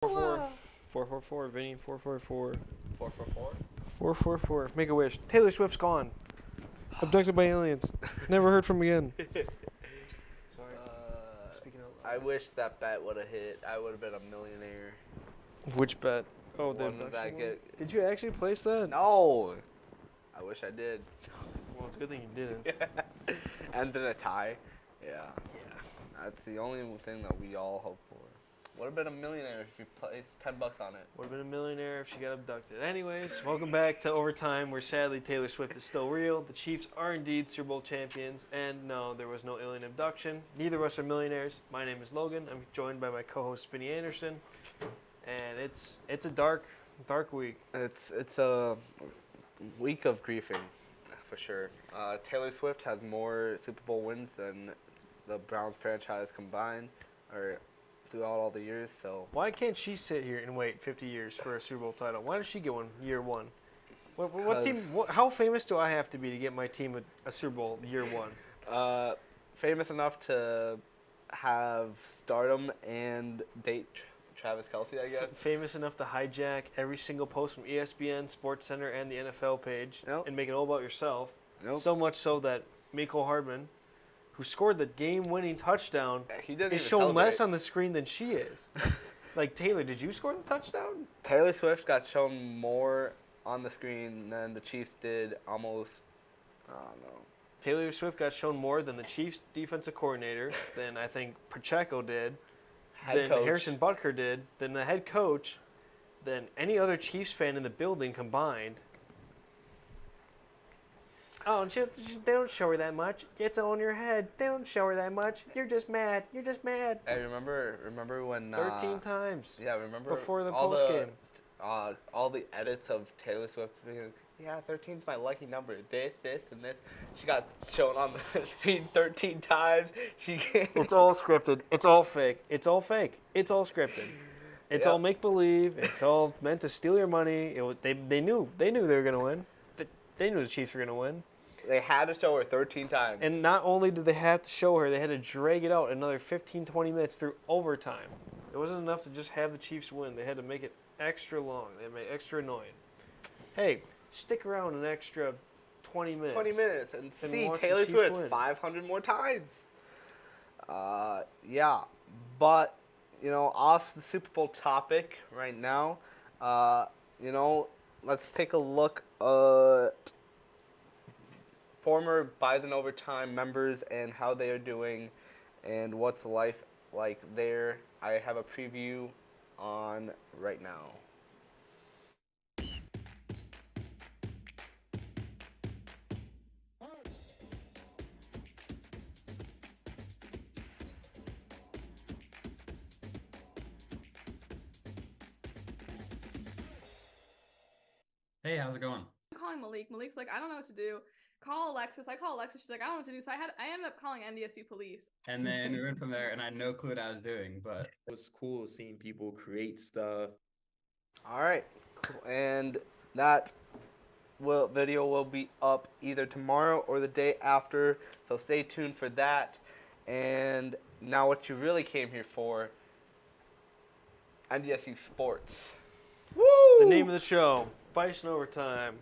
444, Vinny, 444. 444? 444, make a wish. Taylor Swift's gone. Abducted by aliens. Never heard from again. Sorry. Speaking of I wish that bet would have hit. I would have been a millionaire. Which bet? Oh, the One that I abduction one? get. Did you actually place that? No! I wish I did. Well, it's a good thing you didn't. Ends in a tie. Yeah. Yeah. That's the only thing that we all hope for. Would have been a millionaire if you placed $10 on it. Would have been a millionaire if she got abducted. Anyways, welcome back to Overtime, where sadly Taylor Swift is still real. The Chiefs are indeed Super Bowl champions, and no, there was no alien abduction. Neither of us are millionaires. My name is Logan. I'm joined by my co-host Vinny Anderson, and it's a dark week. It's a week of griefing, for sure. Taylor Swift has more Super Bowl wins than the Browns franchise combined, or throughout all the years. So Why can't she sit here and wait 50 years for a Super Bowl title? Why does she get one year one? What team? How famous do I have to be to get my team a Super Bowl year one? Famous enough to have stardom and date Travis Kelce, I guess. Famous enough to hijack every single post from ESPN, SportsCenter, and the NFL page and make it all about yourself. So much so that Mecole Hardman, who scored the game-winning touchdown, is shown less on the screen than she is. Like, Taylor, did you score the touchdown? Taylor Swift got shown more on the screen than the Chiefs did almost, I don't know. Taylor Swift got shown more than the Chiefs' defensive coordinator, than I think Pacheco did, than Harrison Butker did, than the head coach, than any other Chiefs fan in the building combined. Oh, they don't show her that much. It's on your head. They don't show her that much. You're just mad. You're just mad. Hey, remember when 13 times. Yeah, remember before the post game. All the edits of Taylor Swift. Yeah, 13's my lucky number. This, and this. She got shown on the screen 13 times. It's all scripted. It's all fake. It's all fake. It's all scripted. It's all make believe. It's all meant to steal your money. They knew they were gonna win. They knew the Chiefs were gonna win. They had to show her 13 times. And not only did they have to show her, they had to drag it out another 15, 20 minutes through overtime. It wasn't enough to just have the Chiefs win. They had to make it extra long. They had to make it extra annoying. Hey, stick around an extra 20 minutes. 20 minutes and see Taylor Swift 500 more times. Yeah. But, off the Super Bowl topic right now, let's take a look at former Bison Overtime members and how they are doing and what's life like there. I have a preview on right now. Hey, how's it going? I'm calling Malik. Malik's like, I don't know what to do. Call Alexis. I call Alexis. She's like, I don't know what to do. So I ended up calling NDSU police. And then we went from there, and I had no clue what I was doing, but It was cool seeing people create stuff. All right, and that video will be up either tomorrow or the day after, so stay tuned for that. And now what you really came here for, NDSU Sports. Woo! The name of the show, Bison Overtime.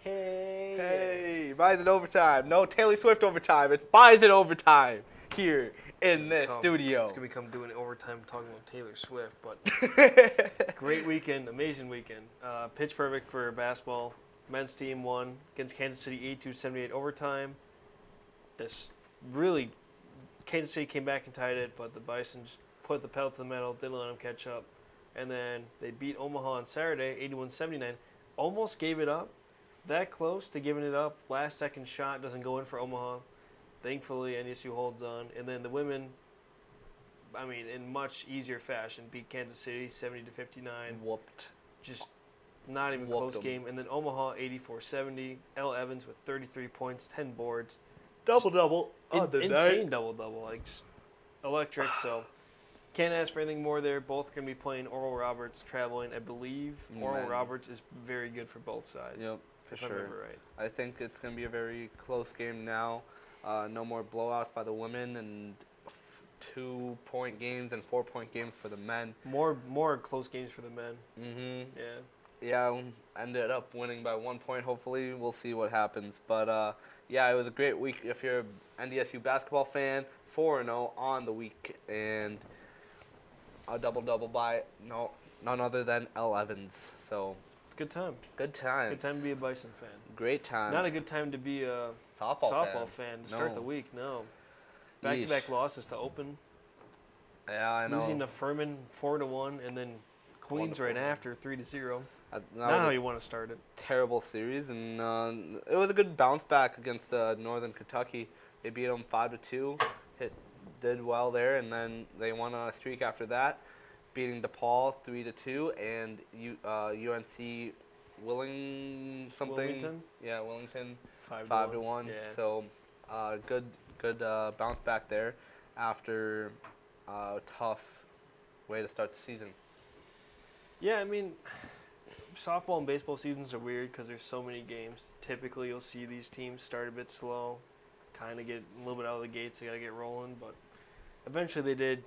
Hey, Bison Overtime. No Taylor Swift Overtime. It's Bison Overtime here in this studio. It's going to become doing overtime talking about Taylor Swift, but great weekend, amazing weekend. Pitch perfect for basketball. Men's team won against Kansas City 82-78 overtime. Kansas City came back and tied it, but the Bison just put the pedal to the metal, didn't let them catch up. And then they beat Omaha on Saturday, 81-79. Almost gave it up. That close to giving it up. Last second shot doesn't go in for Omaha. Thankfully, NDSU holds on. And then the women, in much easier fashion, beat Kansas City 70-59. Whooped. Just not even close game. And then Omaha 84-70. Elle Evans with 33 points, 10 boards. Double-double. Insane double-double. Just electric. So can't ask for anything more there. Both going to be playing Oral Roberts traveling. I believe Oral Roberts is very good for both sides. Yep. For if sure. I remember right. I think it's going to be a very close game now. No more blowouts by the women, and 2-point games and 4-point games for the men. More close games for the men. Mm-hmm. Yeah. Yeah, ended up winning by 1 point. Hopefully, we'll see what happens. But yeah, it was a great week if you're an NDSU basketball fan. 4-0 on the week, and a double by none other than L. Evans. So Good time. good times. Good time to be a Bison fan. Great time. Not a good time to be a softball fan to start No. the week. No. Back-to-back Yeesh. losses to open. Yeah, I know. Losing to Furman 4-1, and then Queens right 1-4. after 3-0. That Not was how a you want to start it. terrible series, and it was a good bounce back against Northern Kentucky. They beat them 5-2. Did well there, and then they won on a streak after that, beating DePaul 3-2, and UNC Wilmington? Yeah, Wellington 5-1. 5-1. Yeah. So good bounce back there after a tough way to start the season. Yeah, I mean, softball and baseball seasons are weird because there's so many games. Typically, you'll see these teams start a bit slow, kind of get a little bit out of the gates. They got to get rolling, but eventually they did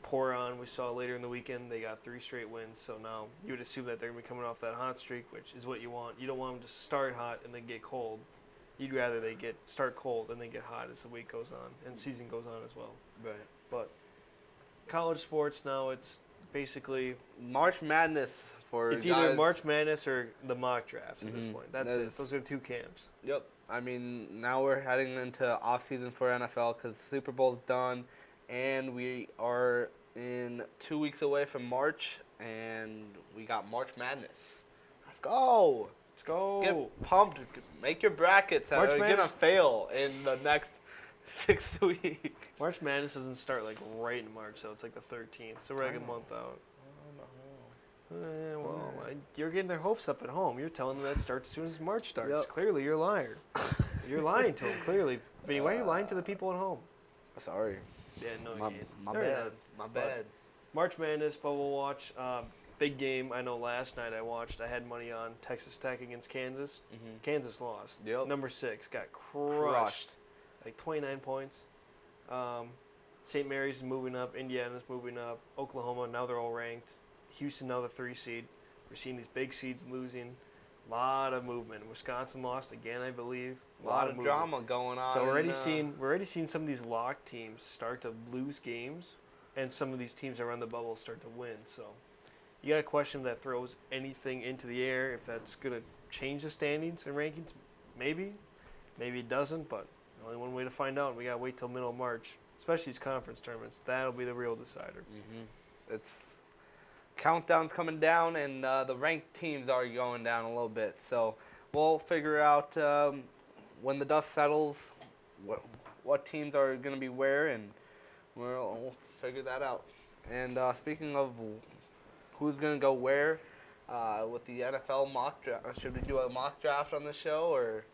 pour on. We saw later in the weekend they got 3 straight wins. So now you would assume that they're going to be coming off that hot streak, which is what you want. You don't want them to start hot and then get cold. You'd rather they start cold and then get hot as the week goes on and the season goes on as well. Right. But college sports now, it's basically March Madness for it's guys. either March Madness or the mock drafts at this Mhm. point. That's That it. is- Those are the 2 camps. Yep. I mean, now we're heading into off season for NFL because Super Bowl's done, and we are in 2 weeks away from March, and we got March Madness. Let's go. Let's go. Get pumped. Make your brackets. March You're gonna Madness- fail in the next 6 weeks. March Madness doesn't start like right in March, so it's like the 13th. So we're like a month out. Well, you're getting their hopes up at home. You're telling them that starts as soon as March starts. Yep. Clearly, you're a liar. You're lying to them. Clearly, Vinny, why are you lying to the people at home? Sorry. Yeah, no, My, you ain't. my No, you're bad. not. My But- bad. March Madness, but we'll watch. Big game. I know last night I watched. I had money on Texas Tech against Kansas. Mhm. Kansas lost. Yep. Number 6 got crushed. Like 29 points. St. Mary's is moving up. Indiana's moving up. Oklahoma, now they're all ranked. Houston, now the 3 seed. We're seeing these big seeds losing. A lot of movement. Wisconsin lost again, I believe. A lot of movement. drama going on. So we're in, already seeing some of these locked teams start to lose games, and some of these teams that are on the bubble start to win. So you got a question that throws anything into the air. If that's gonna change the standings and rankings, maybe it doesn't. But only one way to find out. We gotta wait till middle of March, especially these conference tournaments. That'll be the real decider. It's countdown's coming down, and the ranked teams are going down a little bit. So we'll figure out when the dust settles what teams are going to be where, and we'll figure that out. And speaking of who's going to go where with the NFL mock draft, should we do a mock draft on the show, or?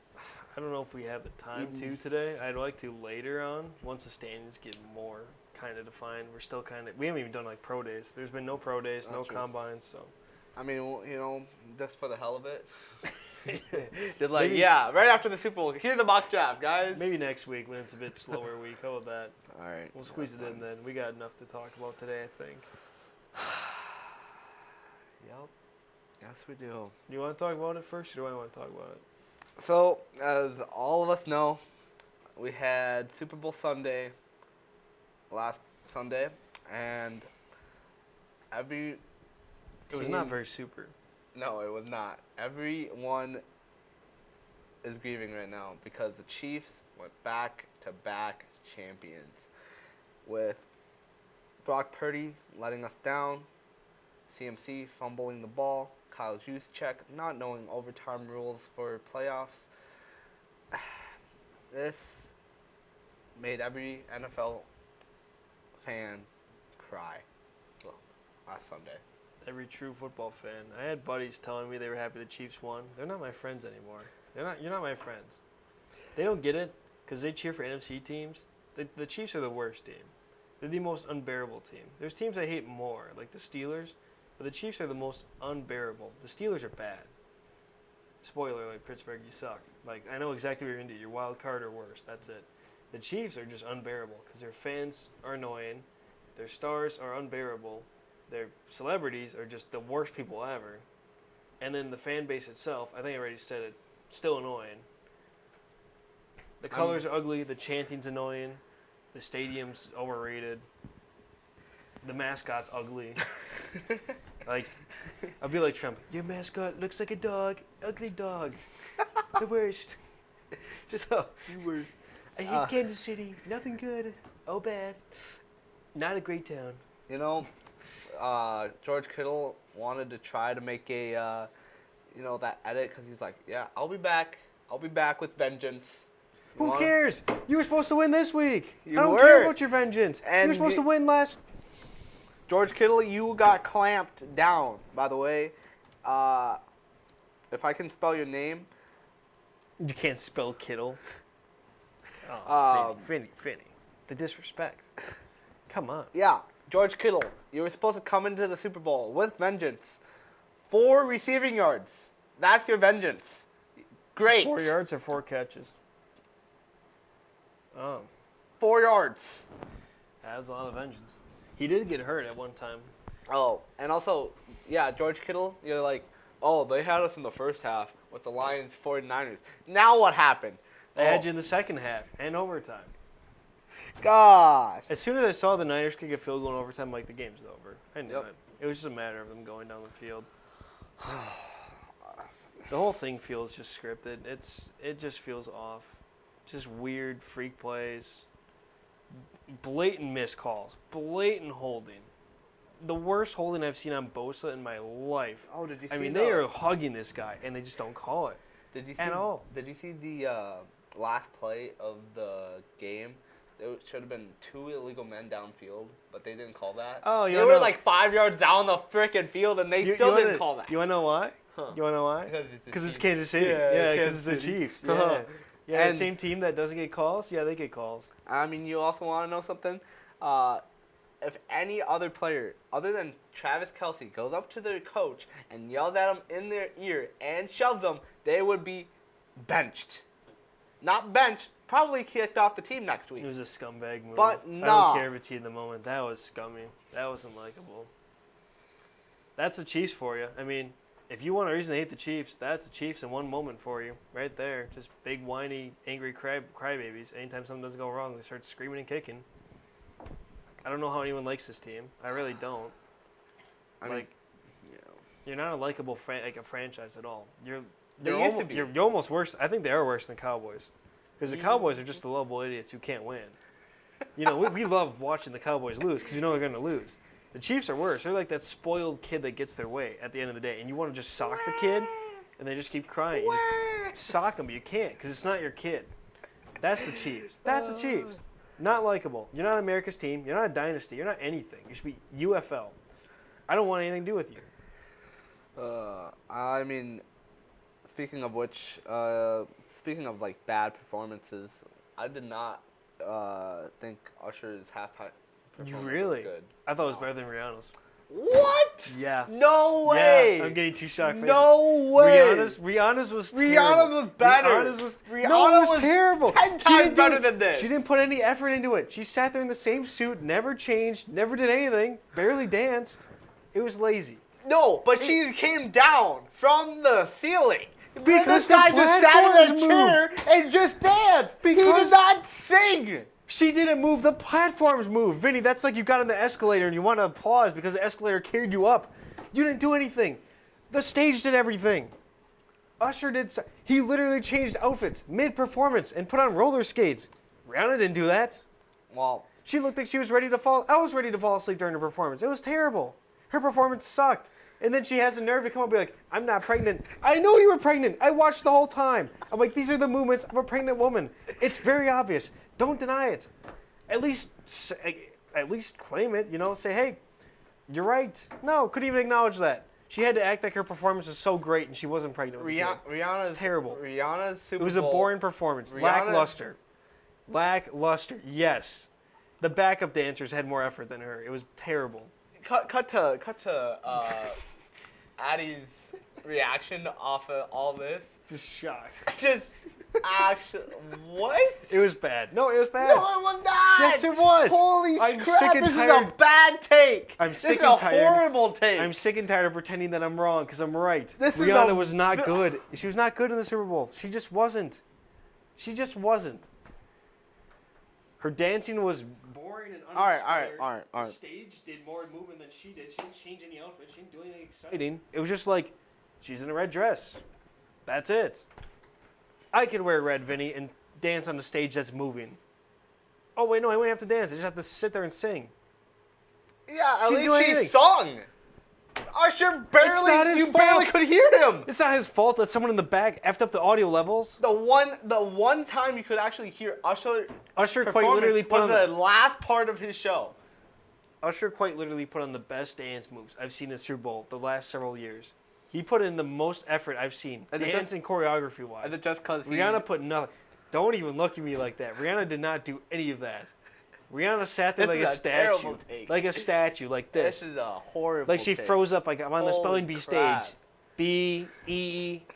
I don't know if we have the time to today. I'd like to later on, once the standings get more kind of defined. We're still we haven't even done like pro days. There's been no pro days, no That's true. combines, so. I mean, you know, just for the hell of it. Just like, Maybe- yeah, right after the Super Bowl, here's the mock draft, guys. Maybe next week when it's a bit slower week. How about that? All right. We'll squeeze it in then. We got enough to talk about today, I think. Yep. Yes, we do. Do you want to talk about it first, or do I want to talk about it? So, as all of us know, we had Super Bowl Sunday last Sunday, and every It was not team- very super. No, it was not. Everyone is grieving right now because the Chiefs went back-to-back champions, with Brock Purdy letting us down, CMC fumbling the ball, Kyle Juszczyk not knowing overtime rules for playoffs. This made every NFL fan cry last Sunday. Every true football fan. I had buddies telling me they were happy the Chiefs won. They're not my friends anymore. You're not my friends. They don't get it because they cheer for NFC teams. The Chiefs are the worst team. They're the most unbearable team. There's teams I hate more, like the Steelers, but the Chiefs are the most unbearable. The Steelers are bad. Spoiler, like Pittsburgh, you suck. Like, I know exactly what you're going to do. You're wild card or worse. That's it. The Chiefs are just unbearable because their fans are annoying, their stars are unbearable, their celebrities are just the worst people ever, and then the fan base itself, I think I already said it, still annoying. The colors are ugly, the chanting's annoying, the stadium's overrated, the mascot's ugly. Like, I'll be like Trump, your mascot looks like a dog, ugly dog, the worst. Just the worst. I hate Kansas City, nothing good, oh bad, not a great town. You know, George Kittle wanted to try to make a, that edit because he's like, yeah, I'll be back with vengeance. Who cares? You were supposed to win this week. You I don't were. care about your vengeance. You And were supposed to win last. George Kittle, you got clamped down, by the way. If I can spell your name. You can't spell Kittle. Oh, Vinny. The disrespect. Come on. Yeah, George Kittle, you were supposed to come into the Super Bowl with vengeance. 4 receiving yards. That's your vengeance. Great. 4 yards or 4 catches? Oh. 4 yards. That was a lot of vengeance. He did get hurt at one time. Oh, and also, yeah, George Kittle, you're like, oh, they had us in the first half with the Lions 49ers. Now what happened? They had you in the second half and overtime. Gosh. As soon as I saw the Niners kick a field goal in overtime, like, the game's over. I knew Yep. it. It was just a matter of them going down the field. The whole thing feels just scripted. It just feels off. Just weird freak plays. Blatant missed calls. Blatant holding. The worst holding I've seen on Bosa in my life. Oh, did you see I mean, they are hugging this guy, and they just don't call it. Did you see, at all. Did you see the last play of the game? There should have been 2 illegal men downfield, but they didn't call that. Oh, you They wanna were know- like 5 yards down the freaking field, and they still didn't call that. You want to know why? Huh. You want to know why? Because it's the Because it's Chiefs. Kansas City. Yeah, Yeah, it's because it's the Kansas City. Chiefs. Yeah. Yeah, And- the same team that doesn't get calls, yeah, they get calls. I mean, you also want to know something? If any other player other than Travis Kelce goes up to their coach and yells at them in their ear and shoves them, they would be benched. Not benched, probably kicked off the team next week. It was a scumbag move. But I nah. don't care if it's you in the moment. That was scummy. That wasn't likable. That's the Chiefs for you. I mean, if you want a reason to hate the Chiefs, that's the Chiefs in one moment for you. Right there. Just big, whiny, angry crybabies. Anytime something doesn't go wrong, they start screaming and kicking. I don't know how anyone likes this team. I really don't. I mean, Like, you're not a likable a franchise at all. You're used to be. You're almost worse. I think they are worse than Cowboys, because the Cowboys are just the lovable idiots who can't win. You know, we love watching the Cowboys lose because you know they're going to lose. The Chiefs are worse. They're like that spoiled kid that gets their way at the end of the day, and you want to just sock the kid, and they just keep crying. You just sock them, but you can't because it's not your kid. That's the Chiefs. That's the Chiefs. Not likable. You're not America's team. You're not a dynasty. You're not anything. You should be UFL. I don't want anything to do with you. I mean, speaking of which, speaking of like bad performances, I did not think Usher's halftime performance Really? was good. I thought it was better than Rihanna's. What? Yeah. No way. Yeah, I'm getting too shocked. No way. Rihanna's was terrible. Rihanna's was better. Rihanna Rihanna was terrible. 10 She times didn't do better it. than this. She didn't put any effort into it. She sat there in the same suit, never changed, never did anything, barely danced. It was lazy. No, but she came down from the ceiling. Because This the guy just sat in platforms a chair and just danced. He Because- did not sing. She didn't move. The platforms moved. Vinny, that's like you got on the escalator and you want to pause because the escalator carried you up. You didn't do anything. The stage did everything. Usher did. He literally changed outfits mid-performance and put on roller skates. Rihanna didn't do that. Well, She looked like she was ready to fall. I was ready to fall asleep during her performance. It was terrible. Her performance sucked. And then she has the nerve to come up and be like, I'm not pregnant. I know you were pregnant. I watched the whole time. I'm like, these are the movements of a pregnant woman. It's very obvious. Don't deny it. At least claim it, you know, say, hey, you're right. No, couldn't even acknowledge that. She had to act like her performance was so great and she wasn't pregnant with the kid. Rihanna's It's terrible. Rihanna's Super It was a Bowl. boring performance. Rihanna- Lackluster, yes. The backup dancers had more effort than her. It was terrible. Cut to Addie's reaction off of all this. Just shocked. Just Actually, what? It was bad. No, it was bad. No, it was not. Yes, it was. Holy I'm crap! sick and This tired. is a bad take. I'm this sick is and a tired. horrible take. I'm sick and tired of pretending that I'm wrong because I'm right. This is Rihanna a was not bi- good. She was not good in the Super Bowl. She just wasn't. She just wasn't. Her dancing was boring and uninspired. All right. The stage did more movement than she did. She didn't change any outfit. She didn't do anything exciting. It was just like, she's in a red dress. That's it. I could wear red, Vinny, and dance on the stage that's moving. Oh, wait, no, I wouldn't have to dance. I just have to sit there and sing. Yeah, at She didn't do least she anything. sung. Usher not barely, his you barely fault. could hear him. It's not his fault that someone in the back effed up the audio levels. The one time you could actually hear Usher Usher quite performance literally put was on the last part of his show. Usher quite literally put on the best dance moves I've seen in the Super Bowl the last several years. He put in the most effort I've seen, Is it dance just- and choreography wise. Is it just because Rihanna put nothing. Don't even look at me like that. Rihanna did not do any of that. Rihanna sat there This like is a a terrible statue, take. like a statue, like this. This is a horrible Like she take. froze up like I'm on the Holy spelling bee crap. stage. B-E-S-T,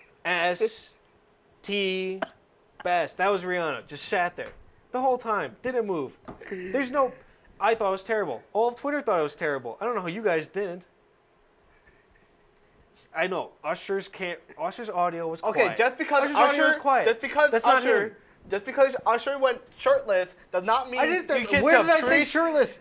best. That was Rihanna. Just sat there the whole time. Didn't move. There's no... I thought it was terrible. All of Twitter thought it was terrible. I don't know how you guys didn't. I know. Usher's audio was Okay, quiet. just because Usher's audio was Usher, quiet. just because That's not Usher, him. just because Usher went shirtless does not mean I didn't. you get Where to did I say treat- shirtless?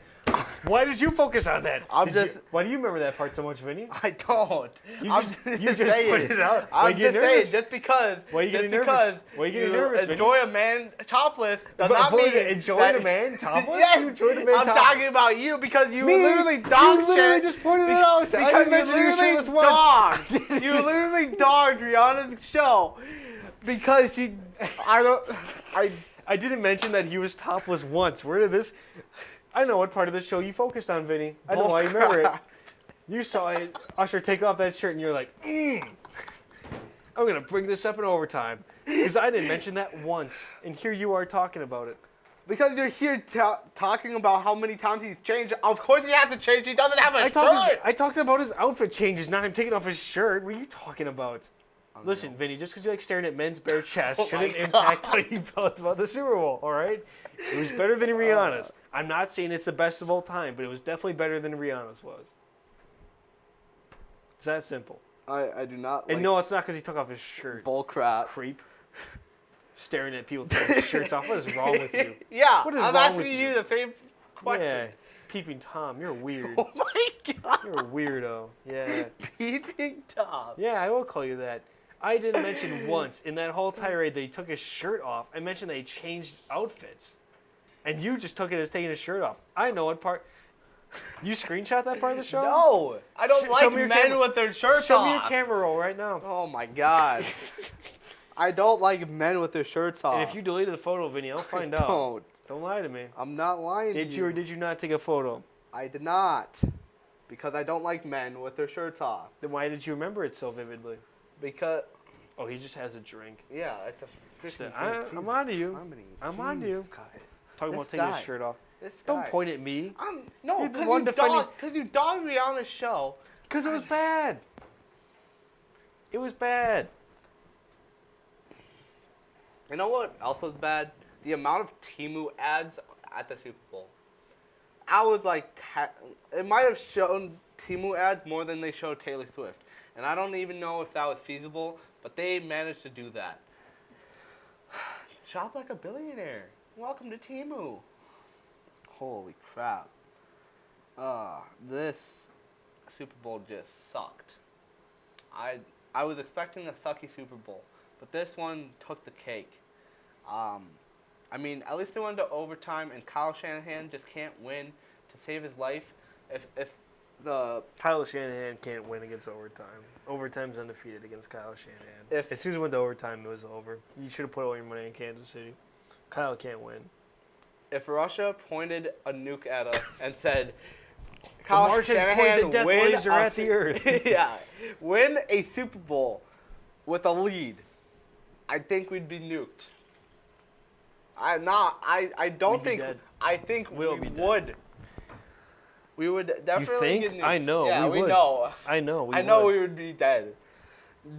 Why did you focus on that? I'm Did you- just- why do you remember that part so much, Vinny? I don't. You I'm just- just you just saying. put it out. Why I'm you get just saying, nervous? just because, Why you just getting nervous? because Why you getting you nervous, Vinny? enjoy a man topless does But not mean enjoying that- a man topless? Yes, You enjoyed a man I'm topless. talking about you because you Me? literally dog You literally shit. just pointed it be- out. I Because didn't you mention you were literally shirtless once. dogged. I didn't You even- literally dogged Rihanna's show because she. I didn't mention that he was topless once. Where did this? I know what part of the show you focused on, Vinny. I know why you remember it. Bullcrap. You saw Usher take off that shirt, and you're like, I'm gonna bring this up in overtime because I didn't mention that once, and here you are talking about it. Because you're here talking about how many times he's changed. Of course he has to change. He doesn't have a shirt. I talked about his outfit changes, not him taking off his shirt. What are you talking about? Listen, Vinny, just because you like staring at men's bare chests Oh my shouldn't impact how you felt about the Super Bowl, all right? It was better than Rihanna's. I'm not saying it's the best of all time, but it was definitely better than Rihanna's was. It's that simple. I do not like And no, it's not because he took off his shirt. bull crap. Creep. Staring at people taking their shirts off. What is wrong with you? Yeah, What is I'm wrong with asking you? you the same question. Yeah. Peeping Tom, you're weird. Oh my god. You're a weirdo. Yeah. Peeping Tom. Yeah, I will call you that. I didn't mention once in that whole tirade that he took his shirt off. I mentioned that he changed outfits. And you just took it as taking his shirt off. I know what part. You screenshot that part of the show? No, I don't Show like me your men camera. with their shirts Show off. me your camera roll right now. Oh my god. I don't like men with their shirts off. And if you deleted the photo, Vinny, I'll find out. Don't lie to me. I'm not lying Did to you or did you not take a photo? I did not. Because I don't like men with their shirts off. Then why did you remember it so vividly? Because, Oh, he just has a drink. yeah, it's a freaking I'm Jesus on to you. Criminy. I'm on to you. Jeez, guys. Talking This about taking guy. his shirt off. This Don't guy. point at me. No, You're the because one you, defending- you dogged Rihanna's show. Because it was bad. It was bad. You know what else was bad? The amount of Temu ads at the Super Bowl. I was like, it might have shown Temu ads more than they showed Taylor Swift. And I don't even know if that was feasible, but they managed to do that. Shop like a billionaire. Welcome to Temu. Holy crap. This Super Bowl just sucked. I was expecting a sucky Super Bowl, but this one took the cake. I mean, at least they went to overtime, and Kyle Shanahan just can't win to save his life. If the Kyle Shanahan can't win against overtime. Overtime's undefeated against Kyle Shanahan. If- As soon as it went to overtime, it was over. You should have put all your money in Kansas City. Kyle can't win. if Russia pointed a nuke at us and said, The Kyle Martians Shanahan pointed the death win laser a at Su- the earth. yeah, win a Super Bowl with a lead, I think we'd be nuked. I don't We'd be think. dead. I think We'll we be dead. would. We would definitely think? get nuked. I know, Yeah, we we would. know. I know. I know we would be dead.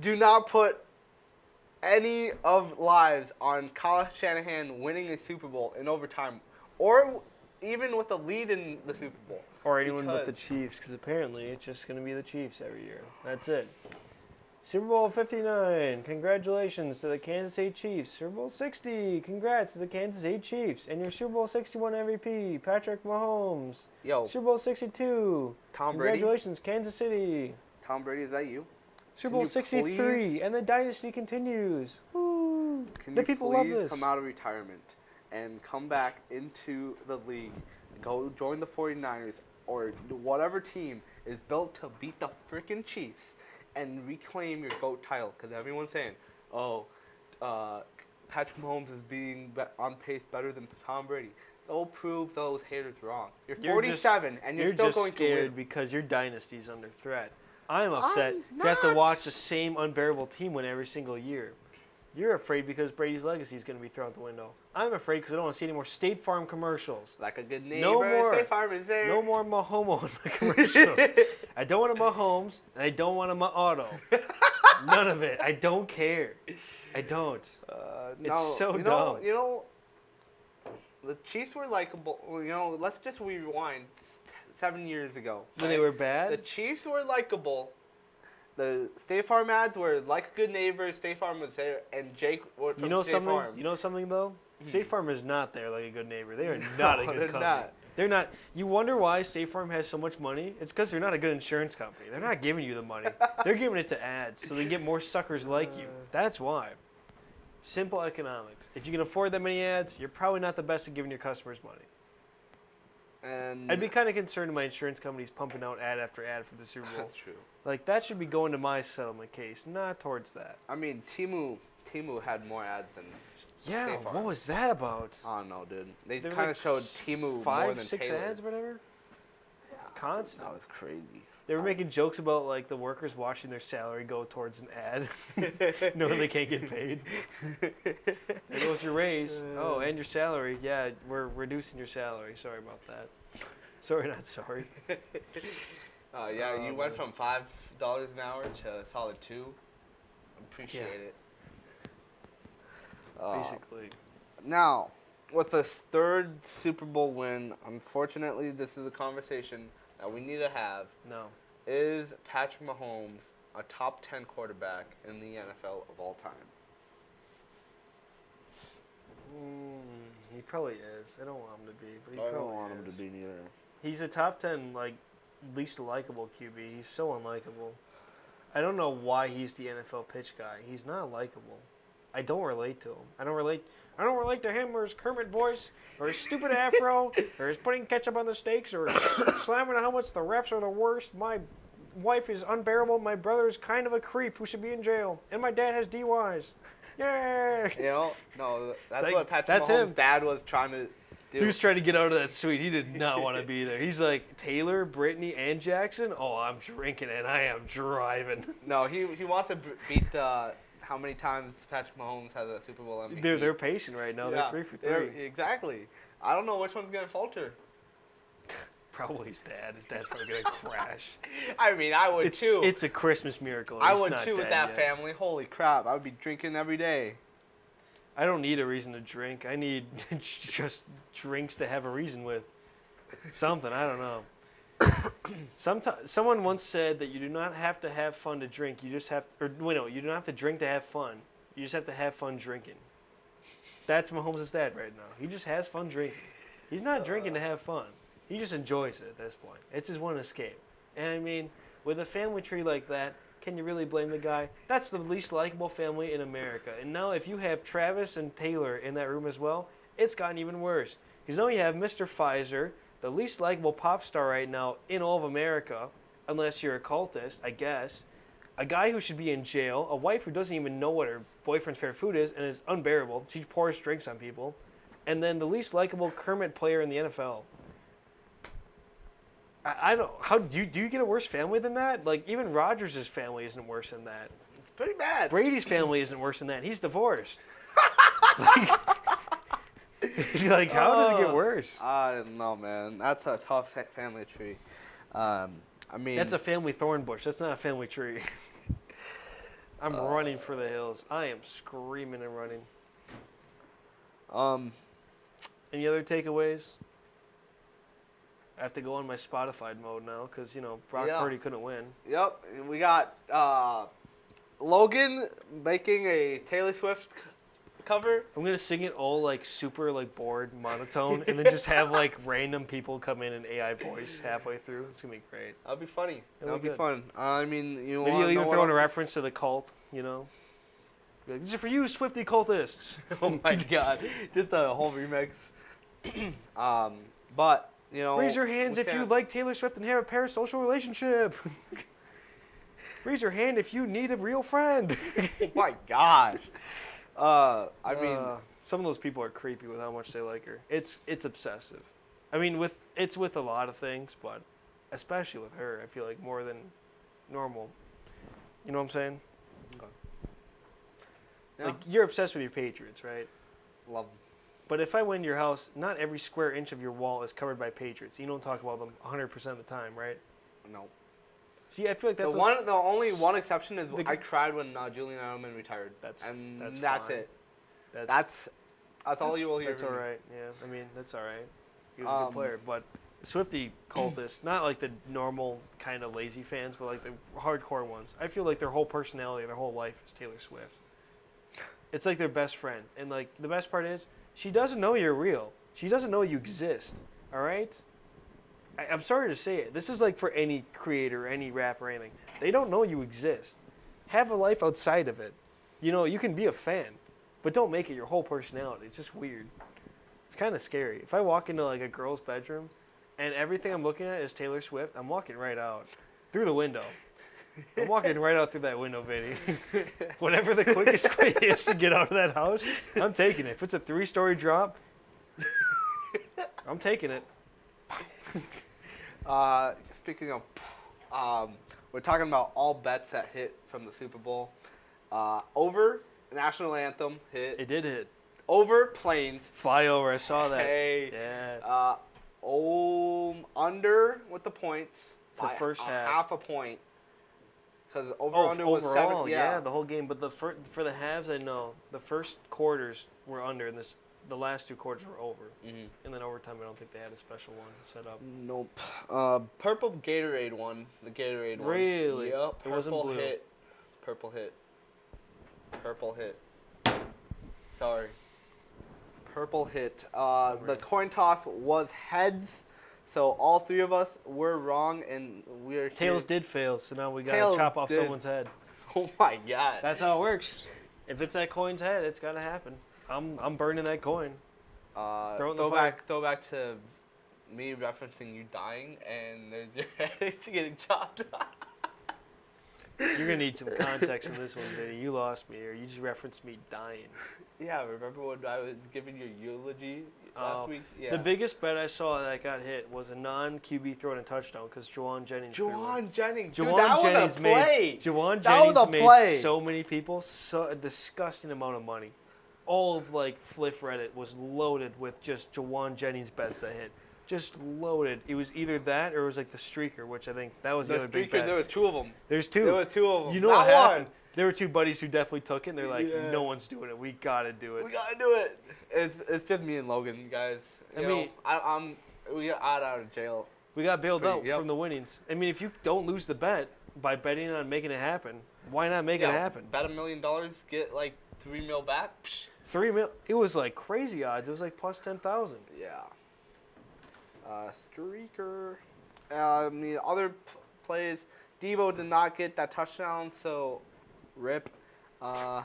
Do not put any of lives on Kyle Shanahan winning a Super Bowl in overtime, or even with a lead in the Super Bowl. Or anyone but the Because- Chiefs, because apparently it's just going to be the Chiefs every year. That's it. Super Bowl 59, congratulations to the Kansas City Chiefs. Super Bowl 60, congrats to the Kansas City Chiefs. And your Super Bowl 61 MVP, Patrick Mahomes. Yo, Super Bowl 62, Tom Brady. congratulations, Kansas City. Tom Brady, is that you? Super Can Bowl you 63, please- and the dynasty continues. Woo! Can The you people love please this. come out of retirement and come back into the league, go join the 49ers or whatever team is built to beat the freaking Chiefs and reclaim your GOAT title? Because everyone's saying, oh, Patrick Mahomes is being on pace better than Tom Brady. They'll prove those haters wrong. You're 47 and you're still just going scared to win. because your dynasty's under threat. I'm upset I'm to have to not. watch the same unbearable team win every single year. You're afraid because Brady's legacy is going to be thrown out the window. I'm afraid because I don't want to see any more State Farm commercials. Like a good neighbor, No more. State Farm is there. No more Mahomo in my commercials. I don't want a Mahomes, and I don't want a Auto. None of it. I don't care. I don't. No, so you dumb. You know, the Chiefs were likable. You know, let's just rewind 7 years ago. When they okay? were bad? The Chiefs were likable. The State Farm ads were like a good neighbor. State Farm was there, and Jake was from You know State something? Farm. You know something though? State Farm is not there like a good neighbor. They are not a No, good they're company. not. They're not. You wonder why State Farm has so much money? It's because they're not a good insurance company. They're not giving you the money. They're giving it to ads so they get more suckers like you. That's why. Simple economics. If you can afford that many ads, you're probably not the best at giving your customers money. And I'd be kind of concerned if my insurance company's pumping out ad after ad for the Super Bowl. that's true. Like, that should be going to my settlement case, not towards that. I mean, Timu had more ads than Yeah, State Farm. what was that about? I don't know, dude. They There were kind like of showed Timu more Five, than 6 Taylor. ads, or whatever? Constant. That was crazy. They were making jokes about, like, the workers watching their salary go towards an ad, knowing they can't get paid. There goes your raise. Oh, and your salary. Yeah, we're reducing your salary. Sorry about that. Sorry, not sorry. Yeah, you Oh, went man. from $5 an hour to a solid $2. Appreciate it. Basically. Now, with this third Super Bowl win, unfortunately, this is a conversation that we need to have. No. Is Patrick Mahomes a top 10 quarterback in the NFL of all time? He probably is. I don't want him to be, but he I probably don't want him is. to be neither. He's a top 10, like, least likable QB. He's so unlikable. I don't know why he's the NFL pitch guy. He's not likable. I don't relate to him. I don't relate to him or his Kermit voice or his stupid afro or his putting ketchup on the steaks or slamming on how much the refs are the worst. My wife is unbearable. My brother is kind of a creep who should be in jail. And my dad has DUIs. Yay! You know, no, that's like, what Patrick that's Mahomes' him. dad was trying to do. He was trying to get out of that suite. He did not want to be there. He's like, Taylor, Brittany, and Jackson? Oh, I'm drinking and I am driving. No, he wants to beat how many times Patrick Mahomes has a Super Bowl MVP. They're pacing right now. Yeah, They're 3 for 3. Exactly. I don't know which one's going to falter. Probably his dad. His dad's probably going to crash. I mean, I would too. It's a Christmas miracle. I He's would not too with dead that yet. family. Holy crap. I would be drinking every day. I don't need a reason to drink. I need just drinks to have a reason with. Something. I don't know. Someone once said that you do not have to have fun to drink. You just have, you don't have to drink to have fun. You just have to have fun drinking. That's Mahomes' dad right now. He just has fun drinking. He's not drinking to have fun. He just enjoys it at this point. It's his one escape. And I mean, with a family tree like that, can you really blame the guy? That's the least likable family in America. And now if you have Travis and Taylor in that room as well, it's gotten even worse. Because now you have Mr. Pfizer, the least likable pop star right now in all of America, unless you're a cultist, I guess. A guy who should be in jail, a wife who doesn't even know what her boyfriend's favorite food is and is unbearable. She pours drinks on people. And then the least likable Kermit player in the NFL. I don't. How do you get a worse family than that? Like even Rodgers' family isn't worse than that. It's pretty bad. Brady's family isn't worse than that. He's divorced. like, how does it get worse? I don't know, man. That's a tough family tree. I mean, That's a family thorn bush. That's not a family tree. I'm running for the hills. I am screaming and running. Any other takeaways? I have to go on my Spotify mode now because, Brock Yeah. Purdy couldn't win. Yep, and we got Logan making a Taylor Swift cover. I'm going to sing it all, super, bored monotone and then just have, random people come in and AI voice halfway through. It's going to be great. That'd be funny. It'll That'd be be good. fun. I mean, you Maybe want you'll to know even what throw in a else is- reference to the cult, Be like, this is for you, Swiftie cultists. Oh my god, just a whole remix. But Raise your hands we if you can't- like Taylor Swift and have a parasocial relationship. Raise your hand if you need a real friend. Oh my gosh. I mean, Some of those people are creepy with how much they like her. It's obsessive. I mean, it's with a lot of things, but especially with her, I feel like more than normal. You know what I'm saying? yeah, Like, you're obsessed with your Patriots, right? love 'em. But if I went to your house, not every square inch of your wall is covered by Patriots. You don't talk about them 100% of the time, right? No. See, I feel like that's The only one exception is the- I cried when Julian Edelman retired. That's and that's that's fine. it. That's all you will hear. That's from all me. right. Yeah, I mean that's all right. He was a good player, but Swiftie cultists, not like the normal kind of lazy fans, but like the hardcore ones. I feel like their whole personality, their whole life is Taylor Swift. It's like their best friend, and like the best part is she doesn't know you're real. She doesn't know you exist. All right. I'm sorry to say it. This is like for any creator, any rapper, anything. They don't know you exist. Have a life outside of it. You can be a fan, but don't make it your whole personality. It's just weird. It's kind of scary. If I walk into like a girl's bedroom and everything I'm looking at is Taylor Swift, I'm walking right out through the window. I'm walking right out through that window, Vinny. Whatever the quickest way is to get out of that house, I'm taking it. If it's a 3-story drop, I'm taking it. Speaking of, we're talking about all bets that hit from the Super Bowl. Over national anthem hit. It did hit. Over planes. Flyover, I saw that. Hey. Yeah. Under with the points. For by first half. half a point. Because Oh, under was overall, 7. yeah, the whole game. But for the halves, I know the first quarters were under, and the last 2 quarters were over. Mm-hmm. And then overtime, I don't think they had a special one set up. Nope. Purple Gatorade one. The Gatorade one. Really? Yep. It wasn't Purple blue. hit. Purple hit. Purple hit. Sorry. Purple hit. The coin toss was heads, so all 3 of us were wrong, and we are Tails here. did fail, so now we gotta Tails chop off did. someone's head. Oh my god. That's how it works. If it's that coin's head, it's gotta happen. I'm burning that coin. Throw it in the fire. Throwback to me referencing you dying, and there's your head getting chopped off. You're gonna need some context in this one, Vinny. You lost me, or you just referenced me dying. Yeah, remember when I was giving your eulogy last week? Yeah. The biggest bet I saw that got hit was a non-QB throw and a touchdown because Juwan Jennings. threw one. Juwan Jennings. Dude, Juwan that Jennings was a play. Juwan That was Jennings a made play. so many people a disgusting amount of money. All of Fliff Reddit was loaded with just Juwan Jennings bets that hit. Just loaded. It was either that or it was like the streaker, which I think that was the The other big streakers, bet. there was 2 of them. There's 2. There was 2 of them. You know Not what happened? one. There were 2 buddies who definitely took it, and they're like, Yeah. no one's doing it. We gotta do it. We gotta do it. It's just me and Logan, guys. I You mean- know, we got out of jail. We got bailed out Yep. from the winnings. I mean, if you don't lose the bet by betting on making it happen, why not make it happen? Bet $1 million, get like $3 million back. Psh, 3 mil. It was like crazy odds. It was like plus 10,000. yeah. Streaker. I mean, other plays. Debo did not get that touchdown, so rip. Let's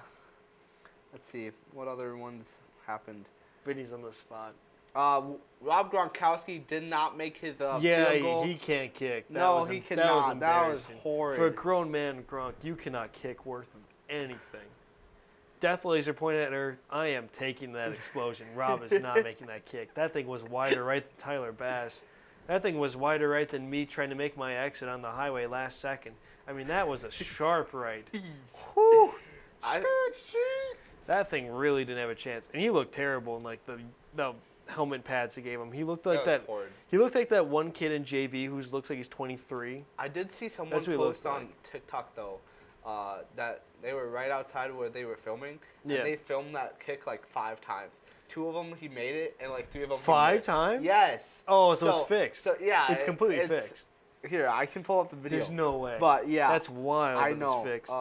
see what other ones happened. Vinny's on the spot. Rob Gronkowski did not make his field Yeah, goal. he can't kick. That No, was he em- cannot. That was embarrassing. horrid. For a grown man, Gronk, you cannot kick worth of anything. Death laser pointed at Earth. I am taking that explosion. Rob is not making that kick. That thing was wider right than Tyler Bass. That thing was wider right than me trying to make my exit on the highway last second. I mean, that was a sharp right. Whew. That thing really didn't have a chance. And he looked terrible in like the helmet pads they gave him. He looked like that. was horrid. He looked like that one kid in JV who looks like he's 23. I did see someone That's what he looks post on like. TikTok though. that they were right outside where they were filming, Yeah. and they filmed that kick like 5 times. 2 of them he made it, and like 3 of them he 5 missed. times? Yes. Oh, so it's fixed. So yeah, It's completely it's- fixed. Here, I can pull up the video. There's no way. But yeah, That's wild. I that know. It's fixed.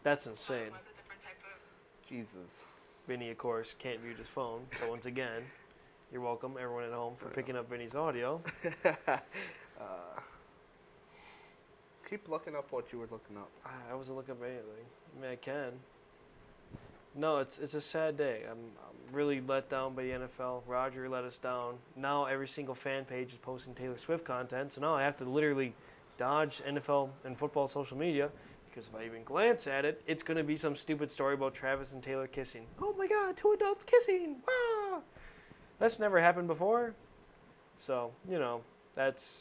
That's insane. Jesus. Vinny, of course, can't mute his phone. So once again, you're welcome, everyone at home, for picking up Vinny's audio. Keep looking up what you were looking up. I wasn't looking up anything. I mean, I can. No, it's a sad day. I'm really let down by the NFL. Roger let us down. Now every single fan page is posting Taylor Swift content, so now I have to literally dodge NFL and football social media, because if I even glance at it, it's going to be some stupid story about Travis and Taylor kissing. Oh my God, 2 adults kissing! Wow! That's never happened before. So, that's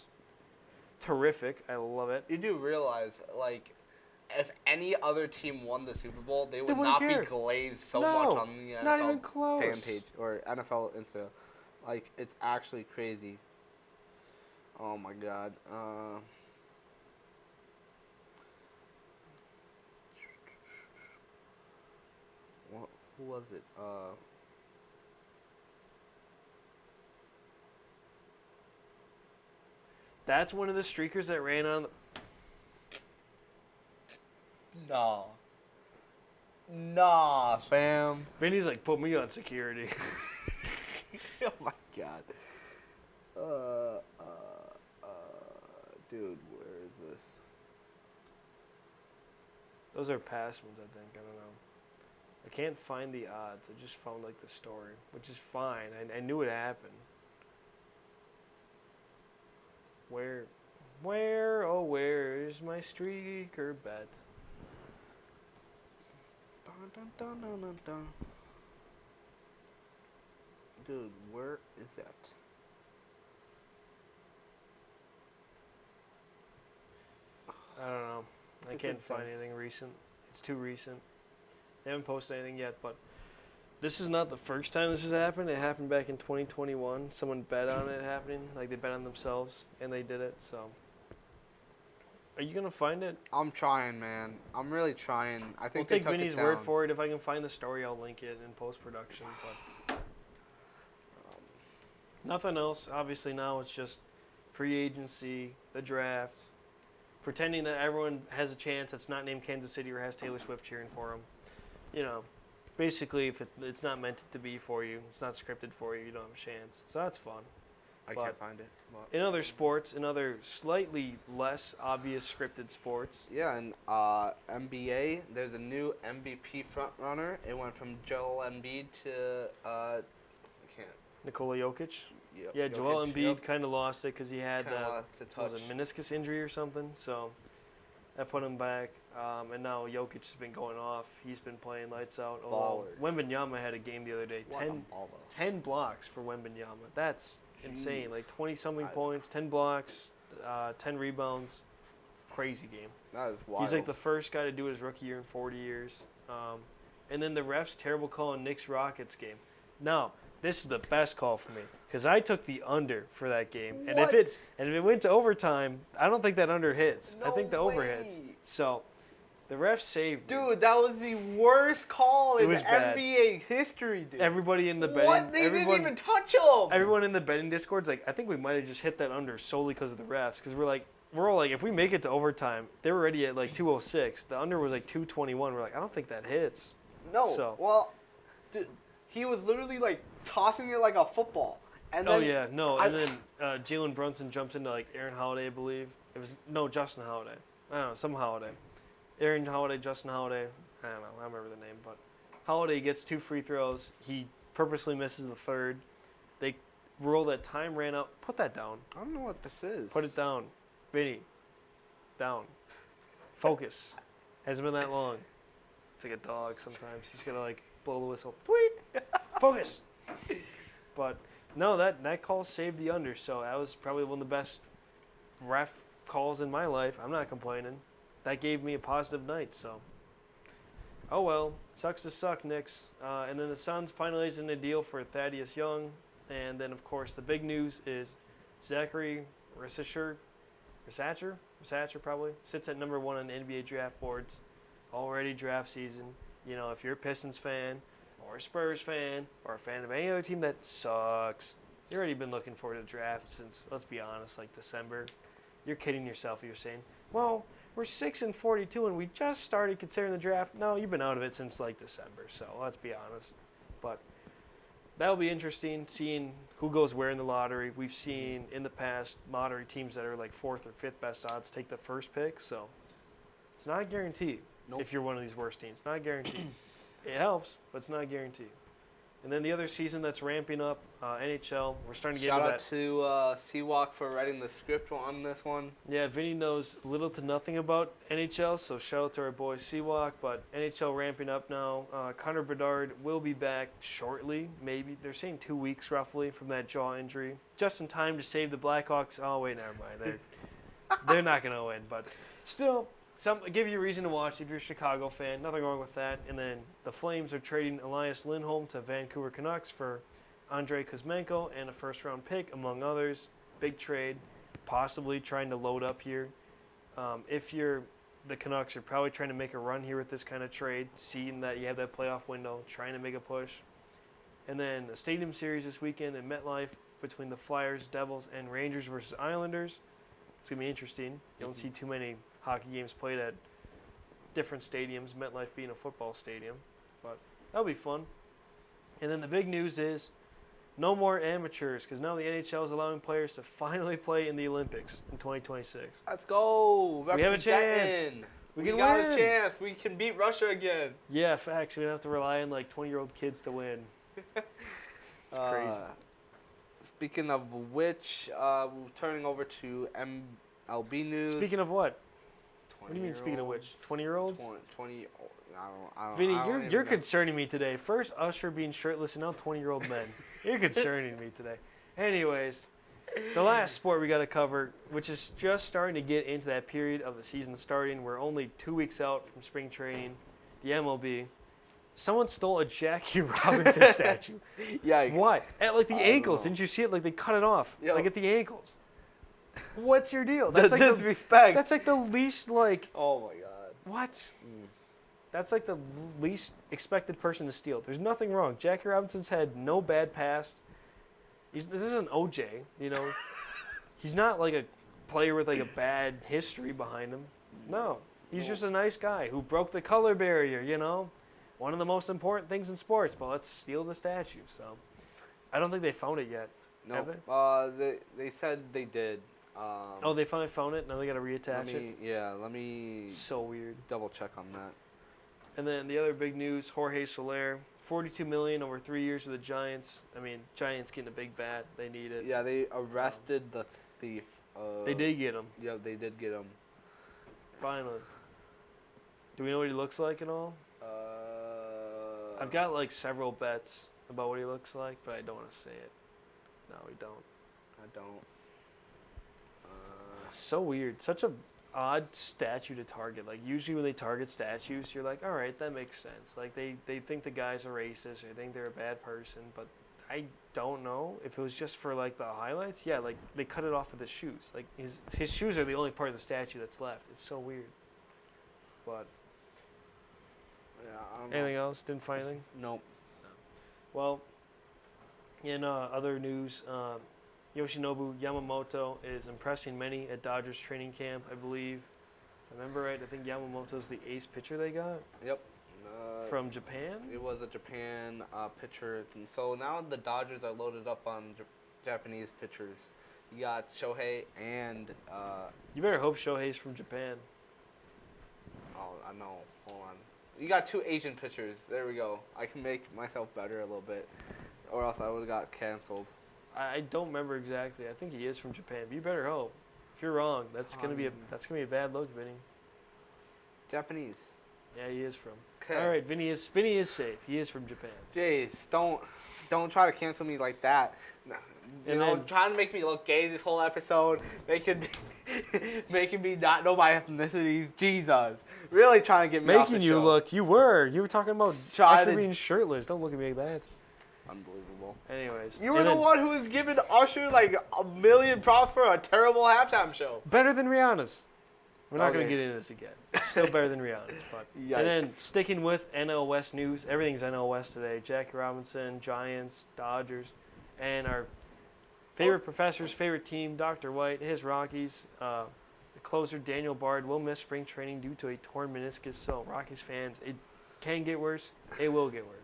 terrific. I love it. You do realize, like, if any other team won the Super Bowl, they would wouldn't not care. be glazed so No, much on the NFL not even close. fan page or NFL Insta. Like, it's actually crazy. Oh my God. Who was it? That's one of the streakers that ran on. Nah, fam. Vinny's like, put me on security. Oh my God. Dude, where is this? Those are past ones, I think. I don't know. I can't find the odds. I just found like the story, which is fine. I knew it happened. Where's my streaker bet? Dun, dun, dun, dun, dun. Dude, where is that? I don't know. I Look can't at find that. anything recent. It's too recent. They haven't posted anything yet, but this is not the first time this has happened. It happened back in 2021. Someone bet on it happening. Like, they bet on themselves, and they did it, so. Are you going to find it? I'm trying, man. I'm really trying. I We'll think they take took Vinny's it word down. for it. If I can find the story, I'll link it in post-production. But nothing else. Obviously, now it's just free agency, the draft, pretending that everyone has a chance that's not named Kansas City or has Taylor Swift cheering for them. Basically, if it's not meant to be for you, it's not scripted for you, you don't have a chance. So that's fun. I But can't find it. But in other sports, in other slightly less obvious scripted sports, yeah, in NBA, there's a new MVP frontrunner. It went from Joel Embiid to I can't. Nikola Jokic. Yep, Yeah, Joel Jokic, Embiid yep. kind of lost it because he had Kinda that. lost the Was it touch. meniscus injury or something? So that put him back. And now Jokic has been going off. He's been playing lights out. Although Baller. Wembanyama had a game the other day. What a baller. 10 blocks for Wembanyama. That's insane. Jeez. Like 20-something That is points, 10 blocks, 10 rebounds. Crazy game. That is wild. He's like the first guy to do his rookie year in 40 years. And then the ref's terrible call in Knicks-Rockets game. Now, this is the best call for me because I took the under for that game. And if it went to overtime, I don't think that under hits. I No think the over hits. way. So the ref saved me. Dude, that was the worst call in was bad. NBA history, dude. Everybody in the What? betting, They didn't everyone, even touch him. everyone in the betting Discord's like, I think we might have just hit that under solely because of the refs. Because we're all like, if we make it to overtime, they were already at like 206. The under was like 221. We're like, I don't think that hits. No. So- Well, dude, he was literally like tossing it like a football. And then Oh yeah, no, I- and then Jalen Brunson jumps into like Aaron Holiday, I believe. It was Justin Holiday. I don't know, some Holiday. Aaron Holiday, Justin Holiday. I don't know, I don't remember the name, but Holiday gets 2 free throws. He purposely misses the third. They rule that time ran out. Put that down. I don't know what this is. Put it down, Vinny. Down. Focus. Hasn't been that long. It's like a dog sometimes. He's gonna like blow the whistle. Tweet. Focus. But no, that call saved the under. So that was probably one of the best ref calls in my life. I'm not complaining. That gave me a positive night. So, oh well, sucks to suck, Knicks. And then the Suns finalizing a deal for Thaddeus Young. And then of course the big news is Zachary Rissacher, Satcher probably sits at number 1 on NBA draft boards. Already draft season. You know, if you're a Pistons fan or a Spurs fan or a fan of any other team that sucks, you've already been looking forward to the draft since, let's be honest, like December. You're kidding yourself if you're saying, well, we're 6-42 and we just started considering the draft. No, you've been out of it since like December, so let's be honest. But that'll be interesting seeing who goes where in the lottery. We've seen in the past lottery teams that are like 4th or 5th best odds take the first pick, so it's not a guarantee. Nope. If you're one of these worst teams. Not guaranteed. It helps, but it's not guaranteed. And then the other season that's ramping up, NHL. We're starting to get Shout into out that. to Seawalk for writing the script on this one. Yeah, Vinny knows little to nothing about NHL, so shout out to our boy Seawalk. But NHL ramping up now. Connor Bedard will be back shortly, maybe. They're saying 2 weeks roughly from that jaw injury. Just in time to save the Blackhawks. Oh, wait, never mind. They're not going to win, but still. Give you a reason to watch if you're a Chicago fan. Nothing wrong with that. And then the Flames are trading Elias Lindholm to Vancouver Canucks for Andrei Kuzmenko and a first-round pick, among others. Big trade. Possibly trying to load up here. If you're the Canucks, you're probably trying to make a run here with this kind of trade, seeing that you have that playoff window, trying to make a push. And then a stadium series this weekend in MetLife between the Flyers, Devils, and Rangers versus Islanders. It's going to be interesting. You don't see too many hockey games played at different stadiums, MetLife being a football stadium. But that'll be fun. And then the big news is no more amateurs, because now the NHL is allowing players to finally play in the Olympics in 2026. Let's go. We have a chance. Representing. We We can got win. a chance. We can beat Russia again. Yeah, facts. We don't have to rely on like 20-year-old kids to win. Crazy. Speaking of which, turning over to MLB news. Speaking of what? What do you mean, speaking of which? 20-year-olds? 20 I don't Vinny, I don't you're even know. concerning me today. First, Usher being shirtless, and now 20-year-old men. You're concerning me today. Anyways, the last sport we got to cover, which is just starting to get into that period of the season starting. We're only 2 weeks out from spring training. The MLB. Someone stole a Jackie Robinson statue. Yikes. Why? At like the I don't ankles. know. Didn't you see it? Like they cut it off. Yo. Like at the ankles. What's your deal? The That's like disrespect. that's like the least like Oh my god. what? Mm. That's like the least expected person to steal. There's nothing wrong. Jackie Robinson's had no bad past. This isn't OJ, you know. He's not like a player with like a bad history behind him. No. He's just a nice guy who broke the color barrier, you know. One of the most important things in sports, but let's steal the statue. So I don't think they found it yet. Have No. They said they did. Oh, they finally found it. Now they got to reattach it. Let me So weird. double check on that. And then the other big news: Jorge Soler, $42 million over 3 years with the Giants. I mean, Giants getting a big bat. They need it. Yeah, they arrested the thief. They did get him Yeah, they did get him. finally. Do we know what he looks like at all? I've got like several bets about what he looks like, but I don't want to say it. No, we don't. I don't. So weird. Such a odd statue to target. Like usually when they target statues, you're like, all right, that makes sense. Like they think the guy's a racist or they think they're a bad person, but I don't know if it was just for like the highlights. Yeah, like they cut it off with his shoes. Like his shoes are the only part of the statue that's left. It's so weird. But Yeah, I don't know. anything else? Didn't find anything? Nope. Well, in other news, Yoshinobu Yamamoto is impressing many at Dodgers training camp, I believe. Remember right? I think Yamamoto's the ace pitcher they got Yep. from Japan. It was a Japan pitcher, and so now the Dodgers are loaded up on Japanese pitchers. You got Shohei and You better hope Shohei's from Japan. oh, I know. Hold on. You got 2 Asian pitchers. There we go. I can make myself better a little bit, or else I would have got canceled. I don't remember exactly. I think he is from Japan, but you better hope. If you're wrong, that's gonna be a bad look, Vinny. Japanese. Yeah, he is from. Okay. All right, Vinny is safe. He is from Japan. Jeez, don't try to cancel me like that. No, you And know, then- trying to make me look gay this whole episode, making me not know my ethnicities. Jesus, really trying to get me off the Making you show. look. You were talking about Try Usher to- being shirtless. Don't look at me like that. Unbelievable. Anyways, You were and the then- one who was giving Usher like a million props for a terrible halftime show. better than Rihanna's. We're not Okay. going to get into this again. It's still better than Rihanna's. But. And then Yikes. sticking with NL West news, everything's NL West today. Jackie Robinson, Giants, Dodgers, and our favorite professor's favorite team, Dr. White, his Rockies. The closer, Daniel Bard, will miss spring training due to a torn meniscus. So, Rockies fans, it can get worse. It will get worse.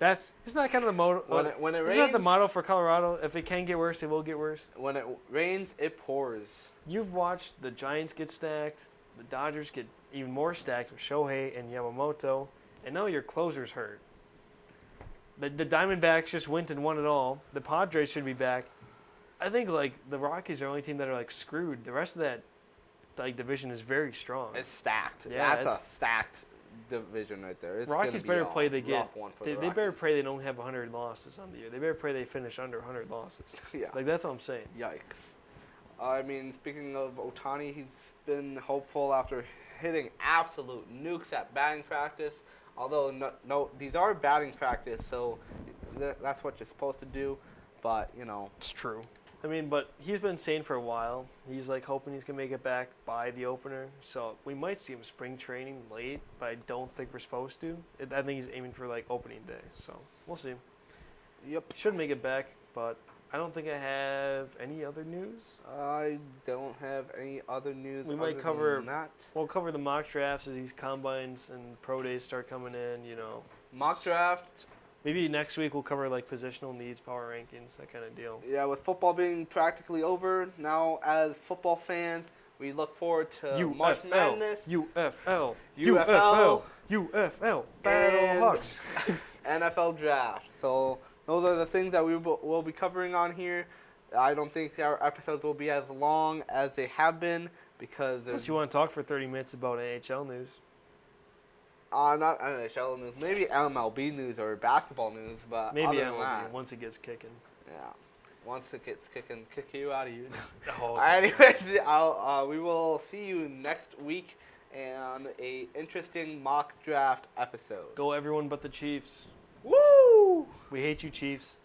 Isn't that kind of the motto? When it rains, Isn't that the motto for Colorado? If it can get worse, it will get worse. when it rains, it pours. You've watched the Giants get stacked, the Dodgers get even more stacked with Shohei and Yamamoto, and now your closer's hurt. The Diamondbacks just went and won it all. The Padres should be back. I think like the Rockies are the only team that are like screwed. The rest of that like division is very strong. It's stacked. Yeah, That's a stacked division right there. It's Rockies gonna be better a play they get. rough one for They the better Rockies. pray they don't have 100 losses on the year. They better pray they finish under 100 losses. Yeah. Like that's all I'm saying. Yikes. I mean, speaking of Ohtani, he's been hopeful after hitting absolute nukes at batting practice. Although, no, these are batting practice, so that's what you're supposed to do. But, you know. It's true. I mean, but he's been saying for a while, he's like hoping he's going to make it back by the opener. So we might see him spring training late, but I don't think we're supposed to. I think he's aiming for like opening day. So we'll see. Yep. Should make it back, but I don't think I have any other news. I don't have any other news. We might other cover- than that. We'll cover the mock drafts as these combines and pro days start coming in, you know. Mock draft. Maybe next week we'll cover like positional needs, power rankings, that kind of deal. Yeah, with football being practically over, now as football fans, we look forward to March Madness, UFL, UFL, UFL, Battle and- Hawks. NFL draft. So those are the things that we will be covering on here. I don't think our episodes will be as long as they have been because there's Unless you want to talk for 30 minutes about NHL news. not NHL news, maybe MLB news or basketball news, but Maybe other I than will that, once it gets kicking. yeah, once it gets kicking, kick you out of you. Oh, Anyways, we will see you next week on a interesting mock draft episode. go everyone but the Chiefs. Woo! We hate you, Chiefs.